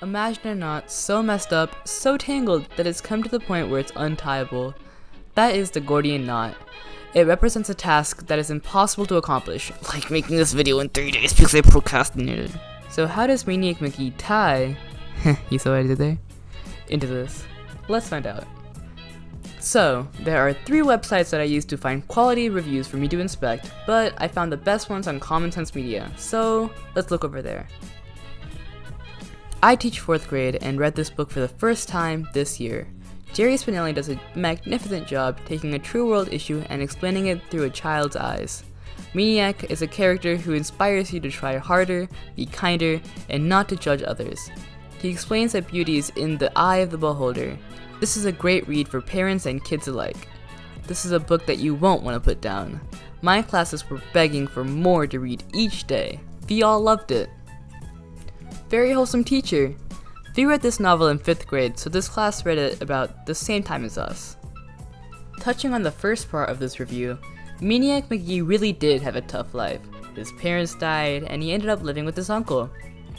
Imagine a knot so messed up, so tangled, that it's come to the point where it's untiable. That is the Gordian knot. It represents a task that is impossible to accomplish, like making this video in 3 days because I procrastinated. So how does Maniac McGee tie, you saw what I did there, into this? Let's find out. So, there are 3 websites that I use to find quality reviews for me to inspect, but I found the best ones on Common Sense Media, so let's look over there. I teach 4th grade and read this book for the first time this year. Jerry Spinelli does a magnificent job taking a true world issue and explaining it through a child's eyes. Maniac is a character who inspires you to try harder, be kinder, and not to judge others. He explains that beauty is in the eye of the beholder. This is a great read for parents and kids alike. This is a book that you won't want to put down. My classes were begging for more to read each day. We all loved it. Very wholesome teacher. We read this novel in 5th grade, so this class read it about the same time as us. Touching on the first part of this review, Maniac McGee really did have a tough life. His parents died, and he ended up living with his uncle.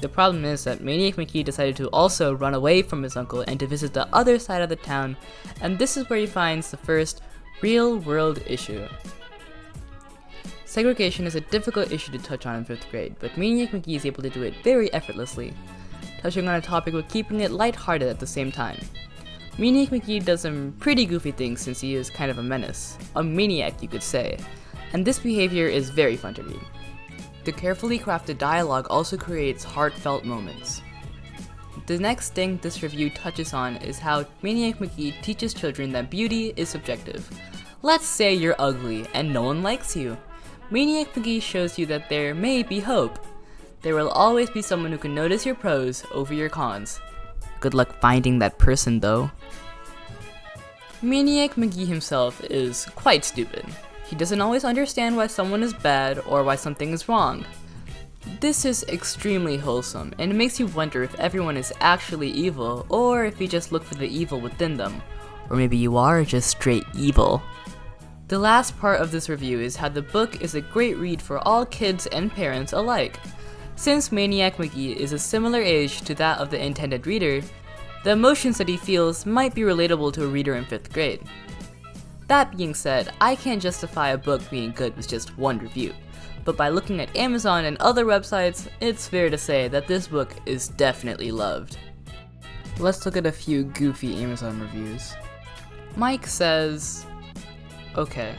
The problem is that Maniac McGee decided to also run away from his uncle and to visit the other side of the town, and this is where he finds the first real-world issue. Segregation is a difficult issue to touch on in 5th grade, but Maniac McGee is able to do it very effortlessly, touching on a topic but keeping it lighthearted at the same time. Maniac McGee does some pretty goofy things since he is kind of a menace. A maniac, you could say, and this behavior is very fun to read. The carefully crafted dialogue also creates heartfelt moments. The next thing this review touches on is how Maniac McGee teaches children that beauty is subjective. Let's say you're ugly and no one likes you. Maniac McGee shows you that there may be hope. There will always be someone who can notice your pros over your cons. Good luck finding that person though. Maniac McGee himself is quite stupid. He doesn't always understand why someone is bad or why something is wrong. This is extremely wholesome, and it makes you wonder if everyone is actually evil, or if you just look for the evil within them. Or maybe you are just straight evil. The last part of this review is how the book is a great read for all kids and parents alike. Since Maniac McGee is a similar age to that of the intended reader, the emotions that he feels might be relatable to a reader in 5th grade. That being said, I can't justify a book being good with just one review, but by looking at Amazon and other websites, it's fair to say that this book is definitely loved. Let's look at a few goofy Amazon reviews. Mike says, okay.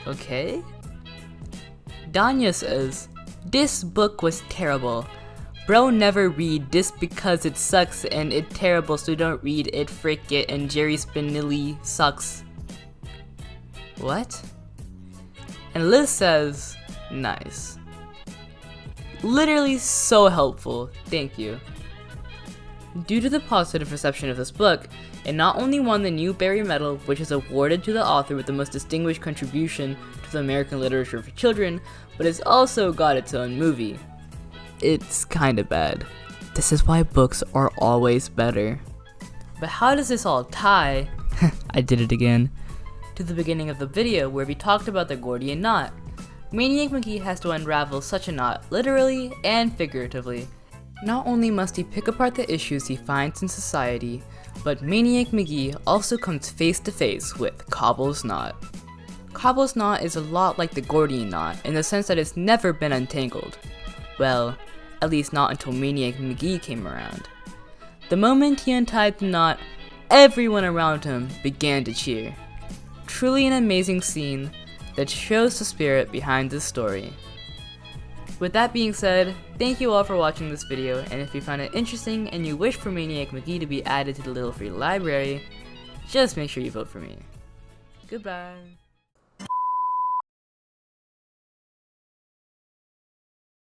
Okay? Danya says, this book was terrible. Bro never read this because it sucks and it terrible, so don't read it, frick it, and Jerry Spinelli sucks. What? And Liz says, nice. Literally so helpful, thank you. Due to the positive reception of this book, it not only won the Newbery Medal, which is awarded to the author with the most distinguished contribution to the American literature for children, but it's also got its own movie. It's kinda bad. This is why books are always better. But how does this all tie, I did it again, to the beginning of the video where we talked about the Gordian knot? Maniac McGee has to unravel such a knot, literally and figuratively. Not only must he pick apart the issues he finds in society, but Maniac McGee also comes face to face with Cobble's knot. Cobble's knot is a lot like the Gordian knot in the sense that it's never been untangled. Well, at least not until Maniac McGee came around. The moment he untied the knot, everyone around him began to cheer. Truly an amazing scene that shows the spirit behind this story. With that being said, thank you all for watching this video, and if you found it interesting and you wish for Maniac McGee to be added to the Little Free Library, just make sure you vote for me. Goodbye.